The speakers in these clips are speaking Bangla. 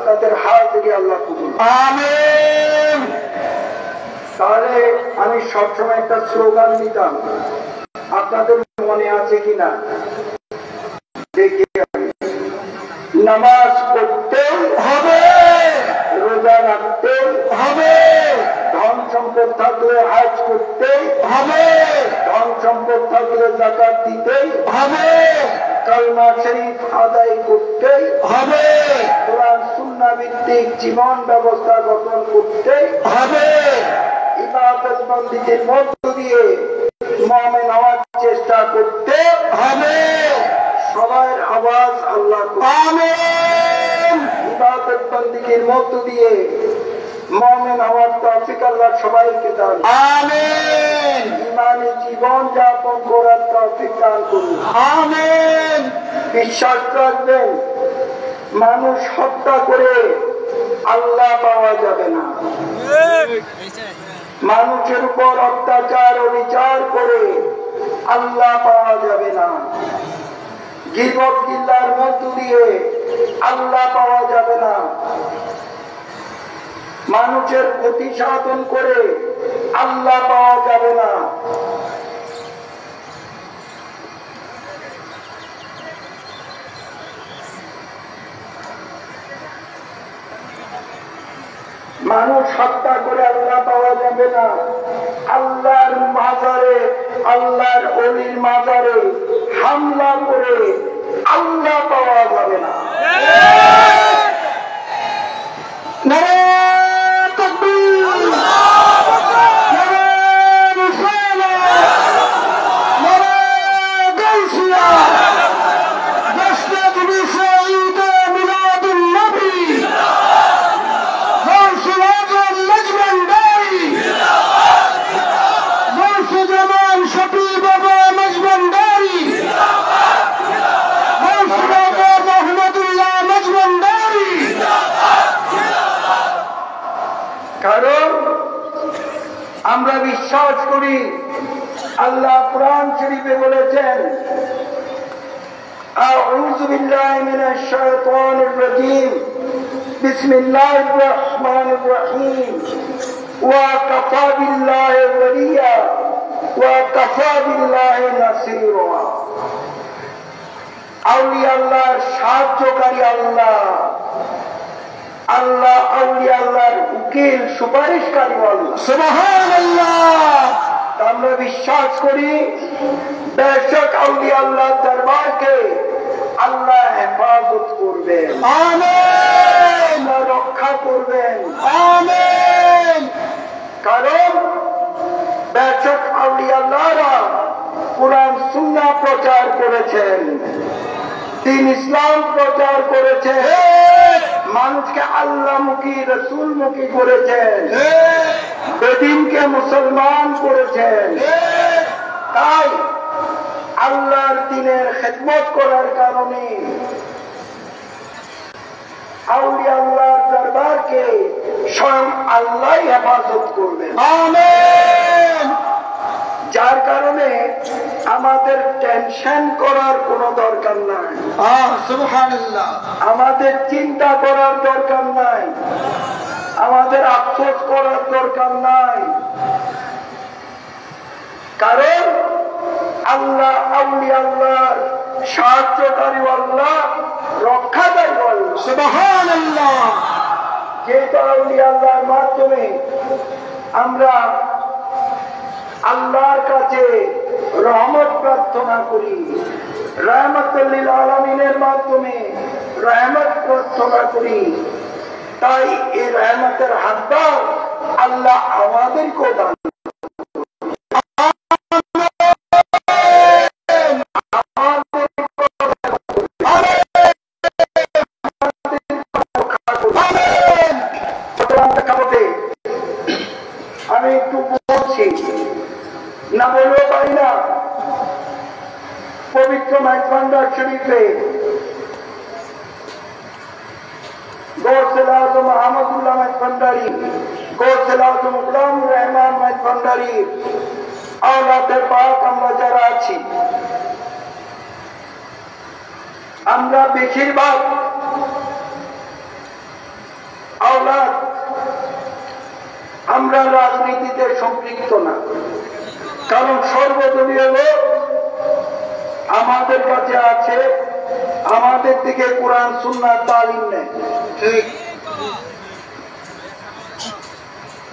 তাদের হাত থেকে আল্লাহ কবুল। আমিন। তাহলে আমি সবসময় একটা স্লোগান দিতাম, আপনাদের মনে আছে কিনা দেখি। নামাজ পড়তে হবে, রোজা রাখতে হবে, ধন সম্পদ থাকলে হজ করতে হবে, ধন সম্পদ থাকলে যাকাত দিতে হবে, কালমা শরীফ আদায় করতে হবে, কোরআন সুন্নাহ ভিত্তিক জীবন ব্যবস্থা গঠন করতে হবে, ইবাদত বন্দেগীর মধ্য দিয়ে মুমিন হওয়ার চেষ্টা করতে হবে। সবার আওয়াজ আল্লাহ আমিন। ইবাদত বন্দেগীর মধ্য দিয়ে মুমিন হওয়ার তৌফিক আল্লাহ সবাইকে দান আমিন। ঈমানি জীবন যাপন করার তৌফিক দান করুন আমিন। বিশ্বাস রাখবেন, মানুষ হত্যা করে আল্লাহ পাওয়া যাবে না। মানুষের উপর অত্যাচার ও বিচার করে আল্লাহ পাওয়া যাবে না। গীবত গিল্লার মধ্য দিয়ে আল্লাহ পাওয়া যাবে না। মানুষের ক্ষতি সাধন করে আল্লাহ পাওয়া যাবে না। মানুষ হত্যা করে আল্লাহ পাওয়া যাবে না। আল্লাহর মাজারে, আল্লাহর ওলির মাজারে হামলা করে আল্লাহ পাওয়া যাবে না। কারণ আমরা বিশ্বাস করি, আল্লাহ কোরআন শরীফে বলেছেন, আউযু বিল্লাহি মিনাশ শাইতানির রাজীম, বিসমিল্লাহির রহমানির রহিম, ওয়া কাফা বিল্লাহি ওয়ালিয়া ওয়া কাফা বিল্লাহি নাসীরা। আউলিয়া আল্লাহর সাহায্যকারী আল্লাহ, আল্লাহ আউলিয়া আল্লাহর উকিল সুপারিশকারী আল্লাহ। সুবহানাল্লাহ। আমরা বিশ্বাস করি, বেশক আউলিয়া আল্লাহর দরবারকে আল্লাহ হেফাজত করবেন, আমিন, রক্ষা করবেন, আমিন। কারণ বেশক আউলিয়া আল্লাহরা কোরআন সুন্নাহ প্রচার করেছেন, দ্বীন ইসলাম প্রচার করেছেন, মানুষকে আল্লাহমুখী রাসূলমুখী করেছেন, বেদিনকে মুসলমান করেছেন। তাই আল্লাহর দ্বীনের খেদমত করার কারণে আউলিয়া আল্লাহর দরবারকে স্বয়ং আল্লাহ হেফাজত করবেন, আমিন। যার কারণে আমাদের টেনশন করার কোনো দরকার নাই, সুবহানাল্লাহ। আমাদের চিন্তা করার দরকার নাই, আমাদের আফসোস করার দরকার নাই। কারণ আল্লাহ আউলিয়া আল্লাহর সাহায্যকারী আল্লাহ, রক্ষাকারী আল্লাহ, সুবহানাল্লাহ। যেহেতু আউলিয়া আল্লাহর মাধ্যমে আমরা আল্লাহর কাছে রহমত প্রার্থনা করি, রহমতুল লিল আলামিনের মাধ্যমে রহমত প্রার্থনা করি, তাই এই রহমতের হাতটা আল্লাহ আমাদেরকেও দান। আমি একটু বলছি, না বলবো পারি না। পবিত্র মাইজভান্ডার শরীফে গৌসে আজম আহমদুল্লাহ মাইজভান্ডারী, গৌসে আজম গুলামুর রহমান মাইজভান্ডারী আওলাদে পাক আমরা যারা আছি, আমরা বেশিরভাগ সম্পৃক্ত না, কারণ সর্বদলীয় লোক আমাদের কাছে আছে, আমাদের থেকে কোরআন সুন্নাহ তালিম নেয়। ঠিক,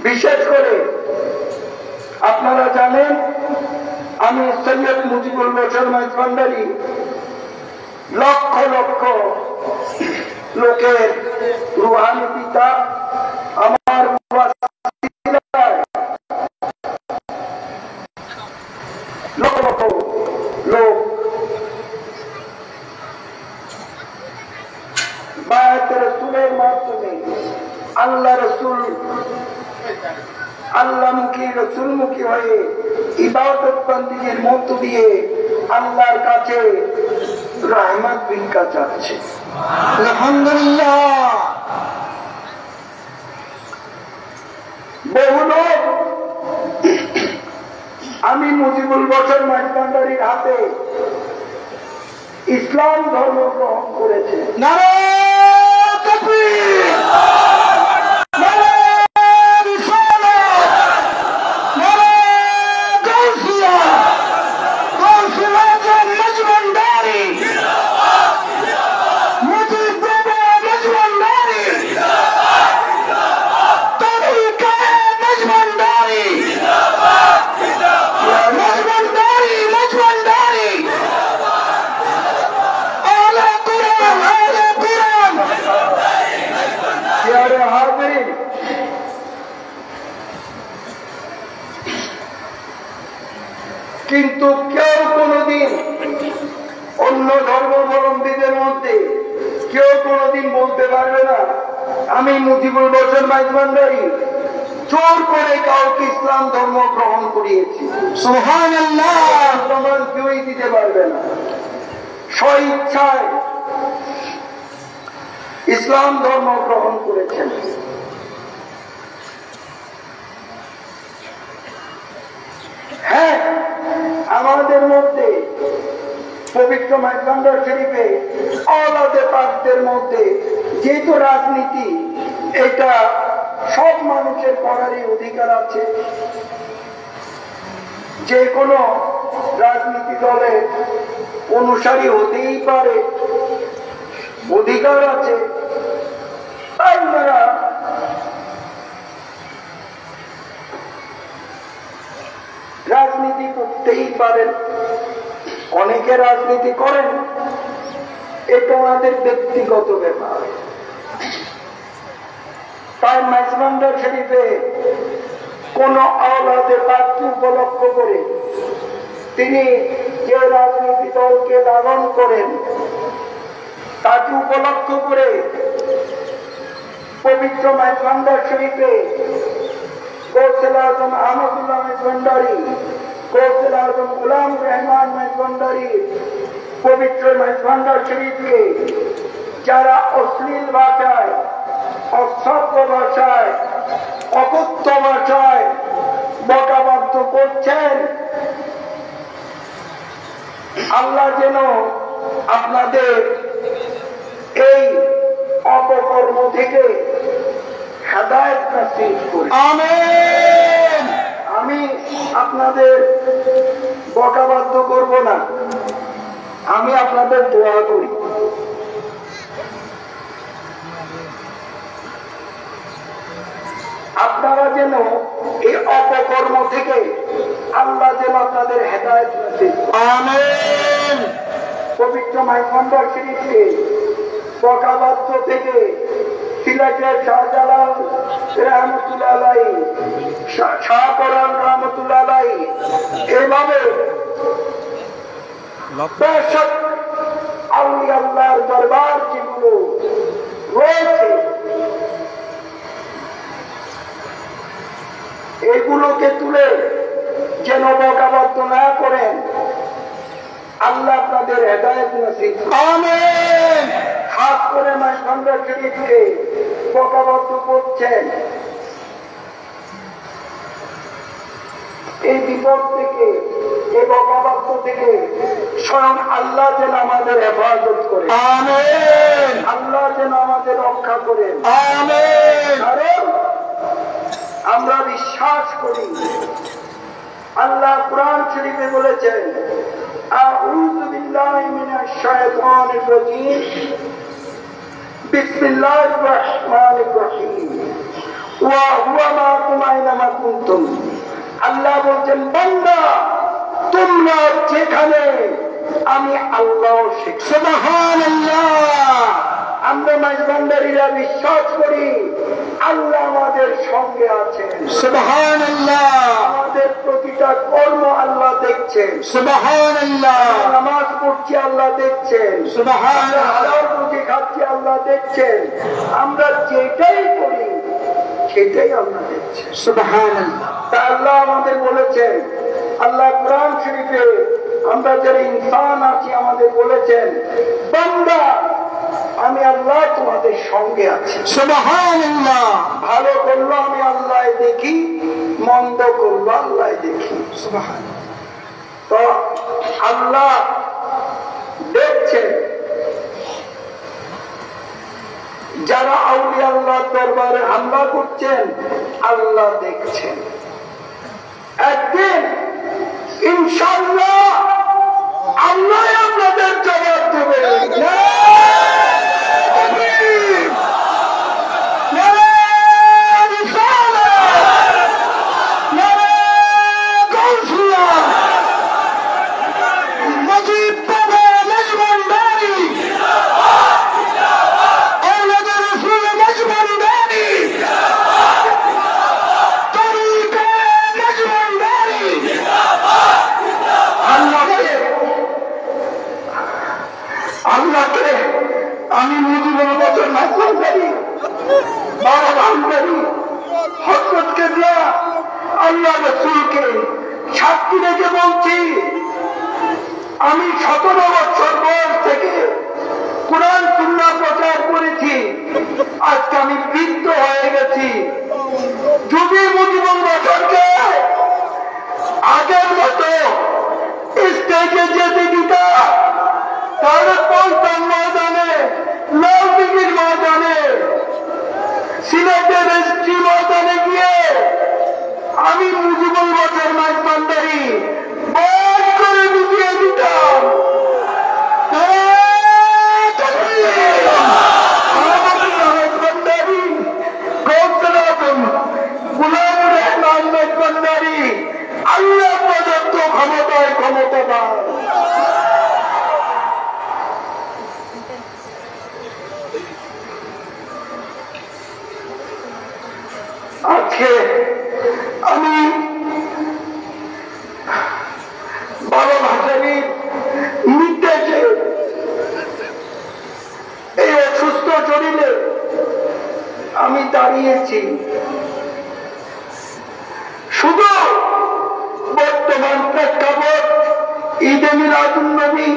বিশেষ করে আপনারা জানেন আমি সৈয়দ মুজিবুল বশর মাইজভান্ডারী লক্ষ লক্ষ লোকের রুহানি পিতা, আমার লক্ষ লক্ষ লোক বায়াত রাসূলের মাধ্যমে আল্লাহ রাসূল আল্লাহমুখী রাসূলমুখী হয়ে ইবাদত বন্দেগীর মধ্য দিয়ে আল্লাহর কাছে রহমত ভিক্ষা চাচ্ছে। আলহামদুলিল্লাহ। বহু লোক আমি মুজিবুল বশর মাইজভান্ডারীর হাতে ইসলাম ধর্ম গ্রহণ করেছে। নারায়ে তাকবীর, কিন্তু কেউ কোনদিন অন্য ধর্মাবলম্বীদের মধ্যে কেউ কোনদিন বলতে পারবে না আমি মুজিবুল বশর মাইজভান্ডারী জোর করে কাউকে ইসলাম ধর্ম গ্রহণ করিয়েছি। সুবহানাল্লাহ। প্রমাণ কেউই দিতে পারবে না। স্বইচ্ছায় ইসলাম ধর্ম গ্রহণ করেছেন। হ্যাঁ, আমাদের মধ্যে পবিত্র মাইজভান্ডার শরীফে আওলাদে পাকদের মধ্যে যেহেতু রাজনীতি এটা সব মানুষের করারই অধিকার আছে, যে কোনো রাজনীতি দলের অনুসারী হতেই পারে, অধিকার আছে, তাই তারা রাজনীতি করতেই পারেন। অনেকে রাজনীতি করেন, এটা ওনাদের ব্যক্তিগত ব্যাপার। তাই মাইজভান্ডার শরীফে কোন আওলাদে পাককে উপলক্ষ করে তিনি যে রাজনীতি দলকে লালন করেন তাকে উপলক্ষ করে পবিত্র মাইজভান্ডার শরীফে গৌসুল আজম আহমদুল্লাহ মাইজভান্ডারী, গৌসুল আজম গোলাম রহমান মাইজভান্ডারী পবিত্র মাইজভান্ডার শরীফকে যারা অশ্লীল ভাষায়, অসভ্য ভাষায়, অকথ্য ভাষায় বকাবাদ্য করছেন, আল্লাহ যেন আপনাদের এই অপকর্ম থেকে হেদায়েত নসিব করে। আমিন। আমি আপনাদের বকাবাদ্য করব না, আমি আপনাদের দোয়া করি। আপনারা যেন এই অপকর্ম থেকে আল্লাহ যেন আপনাদের হেদায়েত নসিব করে। আমিন। পবিত্র মাইজভান্ডার শরীফকে বকাবাদ্য থেকে সিলেটের শাহজালাল রহমতুল্লাহ আলাইহি, শাহপরান রহমতুল্লাহ আলাইহি, এভাবে বেশক আউলিয়া আল্লাহর দরবার যেগুলো রয়েছে এগুলোকে তুলে যেন বকাবাদ্য না করেন, আল্লাহ আপনাদের হেদায়েত নসিব করুন। আমিন। খাস করে মাইজভান্ডার শরীফকে বকাবাদ্য করছেন, এই বিপদ থেকে, এই বকাবাদ্য থেকে স্বয়ং আল্লাহ যেন আমাদের হেফাজত করে। আমিন। আল্লাহ যেন আমাদের রক্ষা করেন। আমিন। কারণ আমরা বিশ্বাস করি আল্লাহ কোরআন শরীফে বলেছেন আউযু বিল্লাহি মিনাশ শাইতানির রাজীম বিসমিল্লাহির রহমানির রহিম ওয়া হুয়া মাকুম আইনামা কুনতুম। আল্লাহ বলেন বান্দা তোমরা যেখানে আমি আল্লাহ সুবহানাল্লাহ। আমরা মাইজবান্দারীরা বিশ্বাস করি আল্লাহ আমাদের সঙ্গে আছেন সুবহানাল্লাহ। আমাদের প্রতিটা কর্ম আল্লাহ দেখছেন সুবহানাল্লাহ। নামাজ পড়ছি আল্লাহ দেখছেন সুবহানাল্লাহ। হালাল রুজি খাচ্ছি আল্লাহ দেখছেন। আমরা যেটাই করি সেটাই আল্লাহ দেখছেন সুবহানাল্লাহ। তা আল্লাহ আমাদের বলেছেন, আল্লাহ কোরআন শরীফে আমরা যারা ইনসান আছি আমাদের বলেছেন বান্দা আমি আল্লাহ তোমাদের সঙ্গে আছি সুবহানাল্লাহ। ভালো করলো আমি আল্লাহ দেখি, মন্দ করলো আল্লাহ দেখি সুবহানাল্লাহ। তো আল্লাহ দেখছেন, যারা আউলিয়া আল্লাহ দরবারে হামলা করছেন আল্লাহ দেখছেন। একদিন ইনশাআল্লাহ আল্লাহ আপনাদের জবাব দেবেন। আল্লাহকে আমি মুজিবুর বছর নাচলাম করি, বাবা ভান্ডারি হযরত কেবলা আল্লাহ রাসূলকে সাক্ষী রেখে বলছি, আমি 17 বছর বয়স থেকে কোরআন সুন্নাহ প্রচার করেছি। আজকে আমি বৃদ্ধ হয়ে গেছি। যদি মুজিবুর বছরকে আগের মতো স্টেজে যেতে দিতাম তাহলে পল্টন ময়দানে, লালদিঘির ময়দানে, সিলেটের এসটি ময়দানে গিয়ে আমি মুজিবুল বছর মাইজবান্দারি বল করে বুঝিয়ে দিতাম। গুলামুর রহমান মাইজবান্দারি আল্লাহ প্রদত্ত ক্ষমতায় ক্ষমতাবান। আজকে আমি বাবা ভাসানির নির্দেশে এই অসুস্থ শরীরে আমি দাঁড়িয়েছি। শুধু বর্তমান প্রেক্ষাপট ঈদে মিলাদুন নবী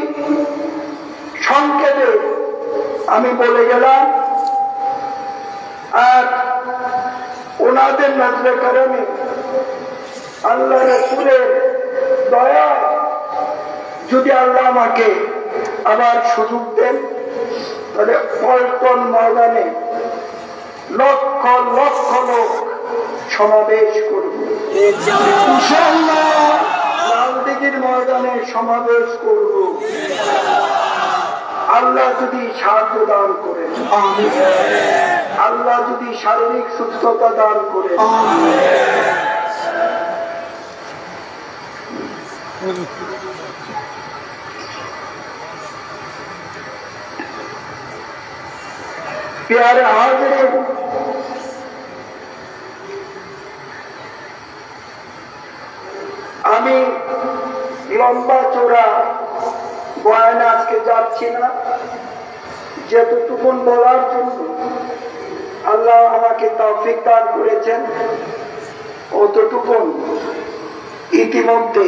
সংক্ষেপে আমি বলে গেলাম। আর ওনাদের নজরে কারণে আল্লাহ রাসূলের দয়া, যদি আল্লাহ আমাকে আবার সুযোগ দেন তাহলে পল্টন ময়দানে লক্ষ লক্ষ লোক সমাবেশ করব ইনশাআল্লাহ। লালদিঘির ময়দানে সমাবেশ করব। আল্লাহ যদি সাহায্য দান করেন, আল্লাহ যদি শারীরিক সুস্থতা দান করেন, প্যারে হাজির, আমি লম্বা চোরা বয়ানে আজকে যাচ্ছি না। যেতটুকুন বলার জন্য আল্লাহ আমাকে তৌফিক দান করেছেন অতটুকুন ইতিমধ্যে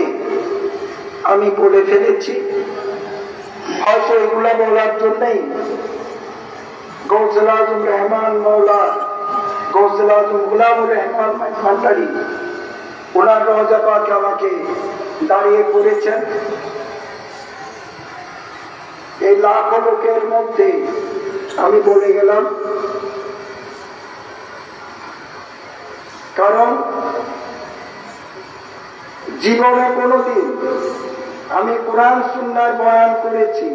আমি বলে ফেলেছি। হয়তো এগুলা বলার জন্যই গৌসুল আজম রহমান মৌলা, গৌসুল আজম গুলামুর রহমান ভান্ডারী ওনার রওজা পাকে আমাকে দাঁড়িয়ে পড়েছেন। এই লাখো লোকের মধ্যে আমি বলে গেলাম কারণ জীবনে কোনোদিন আমি কোরআন সুন্নাহর বয়ান করেছি,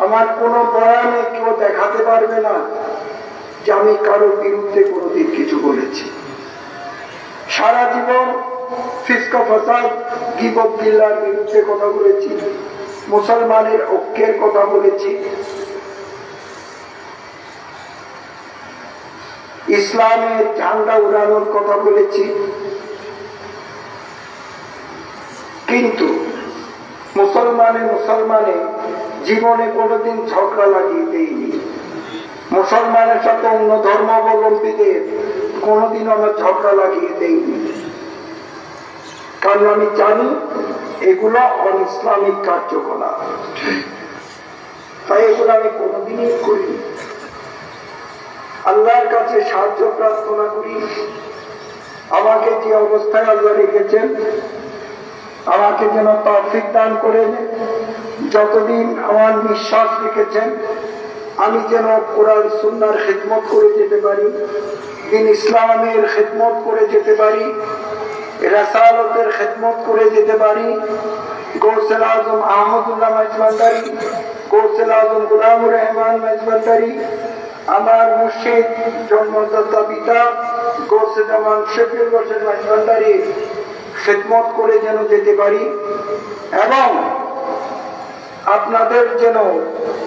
আমার কোন বয়ানে কেউ দেখাতে পারবে না যে আমি কারো বিরুদ্ধে কোনোদিন কিছু বলেছি। সারা জীবন ফিস্ক ফাসাদ গীবত গিল্লার বিরুদ্ধে কথা বলেছি, মুসলমানের ঐক্যের কথা বলেছি, ইসলামের ঝান্ডা উড়ানোর কথা বলেছি, কিন্তু মুসলমানে জীবনে কোনোদিন ঝগড়া লাগিয়ে দেয়নি। মুসলমানের সাথে অন্য ধর্মাবলম্বীদের কোনোদিন আমরা ঝগড়া লাগিয়ে দেয়নি, কারণ আমি জানি এগুলো অন ইসলামিক কার্যকলাপ, তাই এগুলো আমি কোনোদিনই করি। আল্লাহর কাছে সাহায্য প্রার্থনা করি, আমাকে যে অবস্থায় আল্লাহ রেখেছেন আমাকে যেন তৌফিক দান করেন, যতদিন আমার বিশ্বাস রেখেছেন আমি যেন কোরআন সুন্নাহর খিদমত করে যেতে পারি, দিন ইসলামের খিদমত করে যেতে পারি, রাসালতের খিদমত করে যেতে পারি। গৌসুল আজম আহমদুল্লাহ মাইজভান্ডারী, গৌসুল আজম গোলামুর রহমান মাইজভান্ডারী, আমার মুর্শিদ জন্মদাতা পিতা গৌসে জামান শফিউল হোসেন মাইজভান্ডারী খিদমত করে যেন যেতে পারি, এবং আপনাদের যেন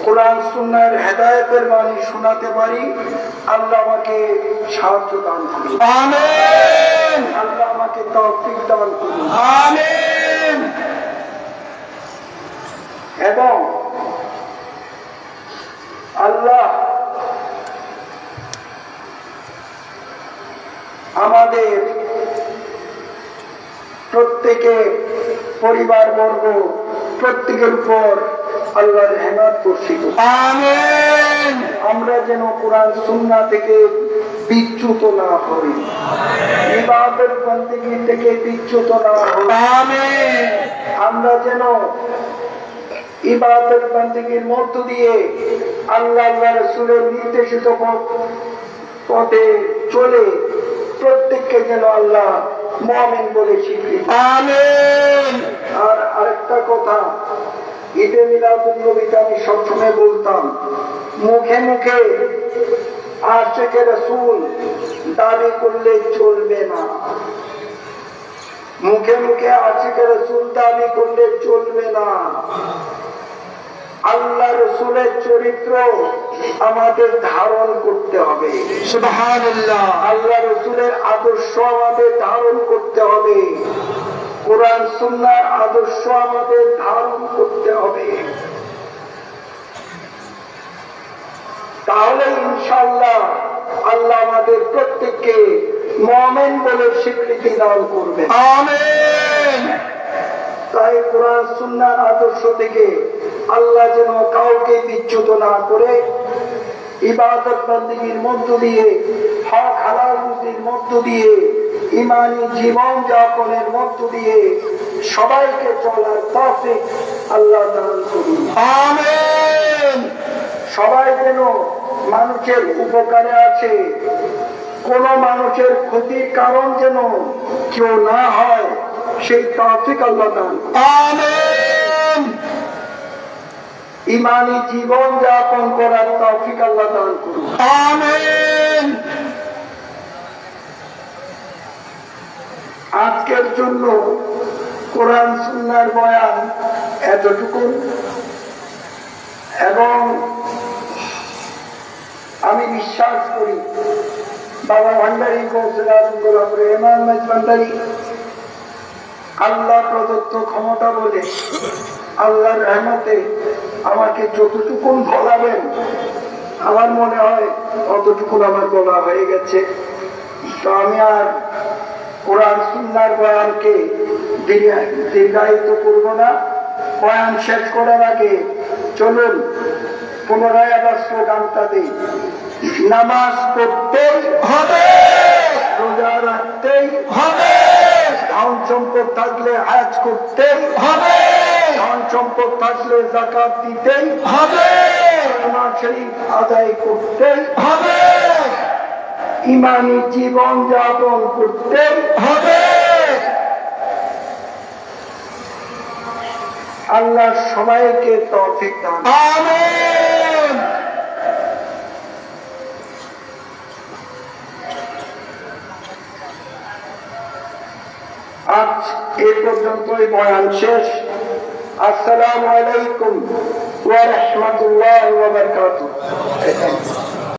কোরআন সুন্নাহর হেদায়েতের বাণী শোনাতে পারি। আল্লাহ আমাকে সাহায্য দান করুন, আমিন। আল্লাহ আমাকে তৌফিক দান করুন, আমিন। এবং আল্লাহ আমাদের প্রত্যেকের পরিবারবর্গ প্রত্যেকের উপর আল্লাহর রহমত বর্ষিত হোক, আমিন। আমরা যেন কোরআন সুন্নাহ থেকে বিচ্যুত না হই, ইবাদত বন্দেগী থেকে বিচ্যুত না হই, আমিন। আমরা যেন ইবাদত বন্দেগীর মধ্য দিয়ে আল্লাহ রাসূলের নির্দেশিত পথে চলে প্রত্যেককে যেন আল্লাহ মুমিন বলে স্বীকৃতি, আমিন। আর আরেকটা কথা, ঈদে মিলাদুন নবীতে আমি সবসময় বলতাম, মুখে মুখে আশিকে রাসূল দাবি করলে চলবে না, মুখে মুখে আশিকে রাসূল দাবি করলে চলবে না। আল্লাহ রাসূলের চরিত্র আমাদের ধারণ করতে হবে, সুবহানাল্লাহ। আল্লাহ রাসূলের আদর্শ আমাদের ধারণ করতে হবে, কোরআন সুন্নাহর আদর্শ আমাদের ধারণ করতে হবে, তাহলে ইনশাআল্লাহ আল্লাহ আমাদের প্রত্যেককে মুমিন বলে স্বীকৃতি দান করবেন, আমিন। তাই কোরআন সুন্নাহর আদর্শ থেকে আল্লাহ যেন কাউকে বিচ্যুত না করে ইবাদত বন্দেগীর মধ্য দিয়ে, হক হালাল রুজির মধ্য দিয়ে, ঈমানি জীবন যাপনের মধ্য দিয়ে সবাইকে চলার তৌফিক আল্লাহ দান করুন, আমিন। সবাই যেন মানুষের উপকারে আছে, কোন মানুষের ক্ষতির কারণ যেন কেউ না হয়, সেই তৌফিক আল্লাহ দান করুন, আমিন। ঈমানি জীবন যাপন করার তৌফিক আল্লাহ দান করুন, আমিন। আজকের জন্য কোরআন সুন্নাহর বয়ান এতটুকু, এবং আমি বিশ্বাস করি বাবা ভান্ডারী গৌসুল আজম গোলামুর রহমান মাইজভান্ডারী আল্লাহ প্রদত্ত ক্ষমতা বলে আল্লাহর রহমতে আমাকে যতটুকু বলাবেন আমার মনে হয় অতটুকু আমার বলা হয়ে গেছে। তো আমি আর কোরআন সুন্নাহর বয়ানকে দীর্ঘায়িত করব না। বয়ান শেষ করার আগে চলুন পুনরায় আবার স্লোগানটা দিই, নামাজ পড়তেই হবে, রোজা রাখতেই হবে, ধন সম্পদ থাকলে হজ করতেই হবে, ধন সম্পদ থাকলে যাকাত দিতেই হবে, নামাজ শরীফ আদায় করতেই হবে। ইমানি জীবন যাপন করতে হবে। আল্লাহ সবাইকে তৌফিক দান। আমিন। আজ এ পর্যন্তই বয়ান শেষ। আসসালামু আলাইকুম ওয়া রাহমাতুল্লাহি ওয়া বারাকাতুহু।